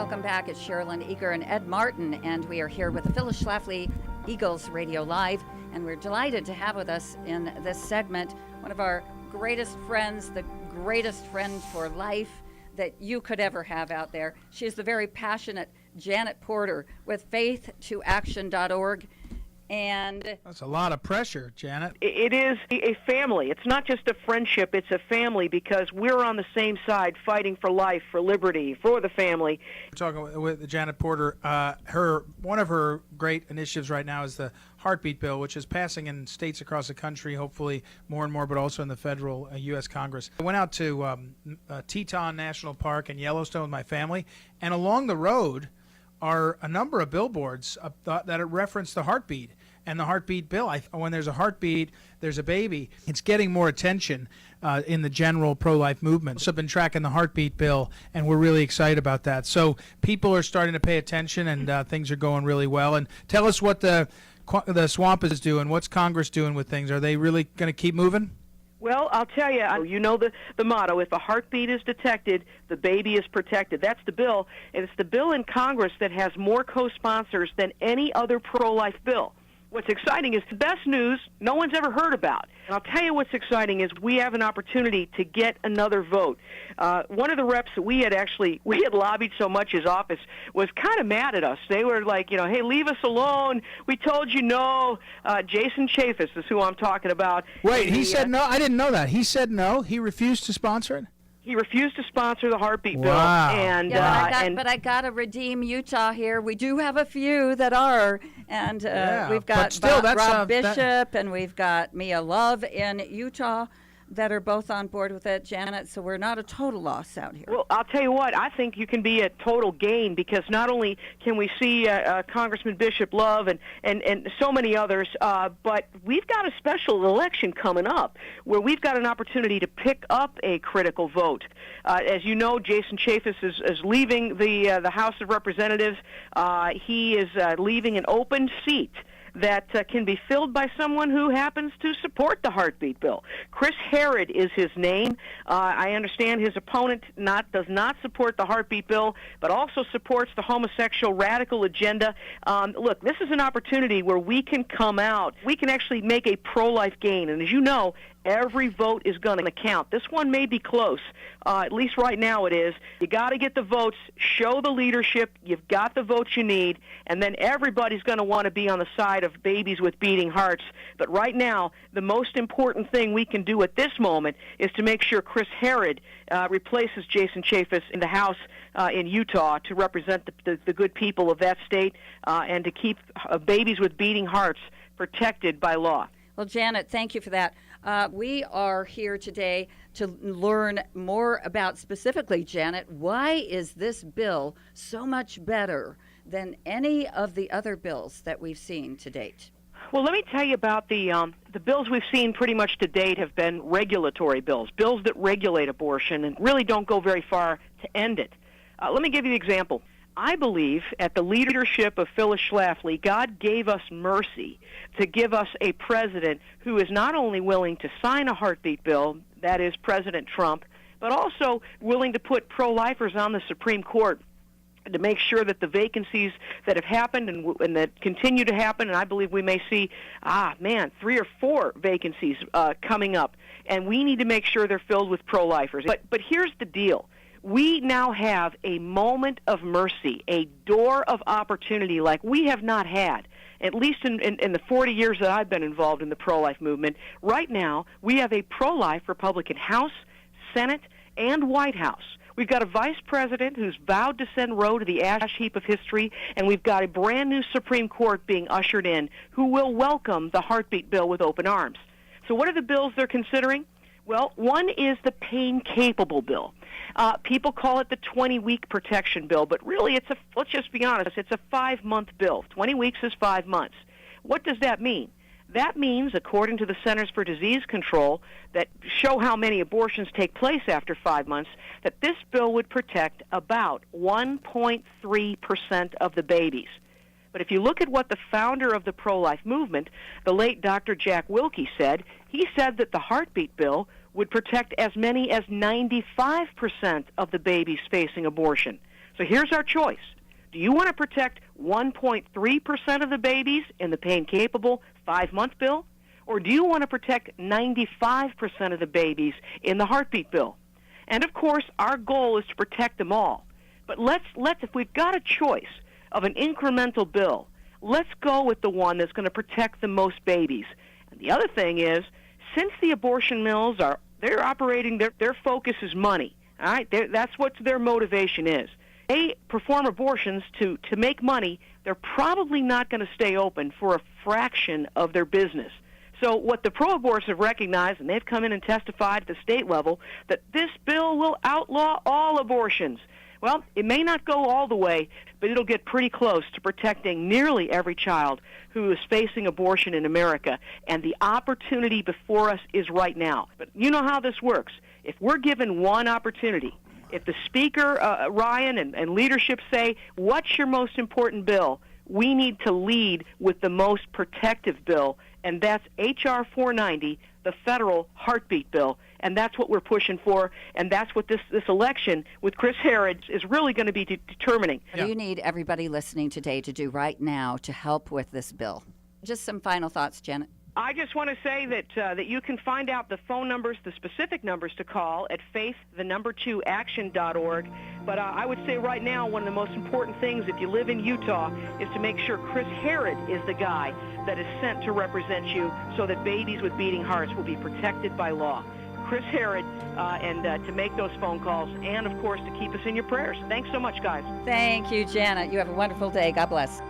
Welcome back. It's Sherilyn Eager and Ed Martin, and we are here with the Phyllis Schlafly Eagles Radio Live, and we're delighted to have with us in this segment one of our greatest friends, the greatest friend for life that you could ever have out there. She is the very passionate Janet Porter with faith2action.org. And that's a lot of pressure, Janet. It is a family. It's not just a friendship, it's a family, because we're on the same side fighting for life, for liberty, for the family. We're talking with Janet Porter. One of her great initiatives right now is the Heartbeat Bill, which is passing in states across the country, hopefully more and more, but also in the federal U.S. Congress. I went out to Teton National Park in Yellowstone with my family, and along the road are a number of billboards that reference the heartbeat and the heartbeat bill. When there's a heartbeat, there's a baby. It's getting more attention in the general pro-life movement. So I've been tracking the heartbeat bill, and we're really excited about that. So people are starting to pay attention, and things are going really well. And tell us what the swamp is doing. What's Congress doing with things? Are they really going to keep moving? Well, I'll tell you, you know the motto, if a heartbeat is detected, the baby is protected. That's the bill, and it's the bill in Congress that has more co-sponsors than any other pro-life bill. What's exciting is the best news no one's ever heard about. And I'll tell you what's exciting is we have an opportunity to get another vote. One of the reps that we had lobbied so much his office was kind of mad at us. They were like, hey, leave us alone. We told you no. Jason Chaffetz is who I'm talking about. Wait, he said no? I didn't know that. He said no? He refused to sponsor it? He refused to sponsor the heartbeat bill. Wow. But I got to redeem Utah here. We do have a few that are, and we've got Rob Bishop, and we've got Mia Love in Utah that are both on board with it, Janet, so we're not a total loss out here. Well, I'll tell you what, I think you can be a total gain, because not only can we see Congressman Bishop Love and so many others, but we've got a special election coming up where we've got an opportunity to pick up a critical vote. As you know, Jason Chaffetz is leaving the House of Representatives. He is leaving an open seat that can be filled by someone who happens to support the heartbeat bill. Chris Herrod is his name. I understand his opponent does not support the heartbeat bill, but also supports the homosexual radical agenda. Look, this is an opportunity where we can come out. We can actually make a pro-life gain. And as you know, every vote is going to count. This one may be close. At least right now it is. You got to get the votes, show the leadership, you've got the votes you need, and then everybody's going to want to be on the side of babies with beating hearts. But right now, the most important thing we can do at this moment is to make sure Chris Herrod replaces Jason Chaffetz in the House in Utah to represent the good people of that state and to keep babies with beating hearts protected by law. Well, Janet, thank you for that. We are here today to learn more about, specifically, Janet, why is this bill so much better than any of the other bills that we've seen to date? Well, let me tell you about the bills we've seen pretty much to date have been regulatory bills that regulate abortion and really don't go very far to end it. Let me give you an example. I believe at the leadership of Phyllis Schlafly, God gave us mercy to give us a president who is not only willing to sign a heartbeat bill, that is President Trump, but also willing to put pro-lifers on the Supreme Court to make sure that the vacancies that have happened and that continue to happen, and I believe we may see, 3 or 4 vacancies coming up, and we need to make sure they're filled with pro-lifers. But here's the deal. We now have a moment of mercy, a door of opportunity like we have not had, at least in the 40 years that I've been involved in the pro-life movement. Right now, we have a pro-life Republican House, Senate, and White House. We've got a vice president who's vowed to send Roe to the ash heap of history, and we've got a brand new Supreme Court being ushered in who will welcome the heartbeat bill with open arms. So what are the bills they're considering? Well, one is the pain-capable bill. People call it the 20-week protection bill, but really let's just be honest, it's a 5-month bill. 20 weeks is 5 months. What does that mean? That means, according to the Centers for Disease Control, that show how many abortions take place after 5 months, that this bill would protect about 1.3% of the babies. But if you look at what the founder of the pro-life movement, the late Dr. Jack Wilkie, said, he said that the heartbeat bill would protect as many as 95% of the babies facing abortion. So here's our choice. Do you want to protect 1.3% of the babies in the pain-capable 5-month bill? Or do you want to protect 95% of the babies in the heartbeat bill? And of course, our goal is to protect them all. But if we've got a choice of an incremental bill, let's go with the one that's going to protect the most babies. And the other thing is, since the abortion mills they're operating, their focus is money. All right, that's what their motivation is. They perform abortions to make money. They're probably not going to stay open for a fraction of their business. So what the pro-abortionists have recognized, and they've come in and testified at the state level, that this bill will outlaw all abortions. Well, it may not go all the way, but it'll get pretty close to protecting nearly every child who is facing abortion in America. And the opportunity before us is right now. But you know how this works. If we're given one opportunity, if the Speaker, Ryan, and leadership say, what's your most important bill? We need to lead with the most protective bill, and that's H.R. 490, the federal heartbeat bill. And that's what we're pushing for, and that's what this election with Chris Herrod is really going to be determining. What do you need everybody listening today to do right now to help with this bill? Just some final thoughts, Janet. I just want to say that you can find out the phone numbers, the specific numbers to call at faith2action.org. But I would say right now one of the most important things if you live in Utah is to make sure Chris Herrod is the guy that is sent to represent you so that babies with beating hearts will be protected by law. Chris Herrod, and to make those phone calls and, of course, to keep us in your prayers. Thanks so much, guys. Thank you, Janet. You have a wonderful day. God bless.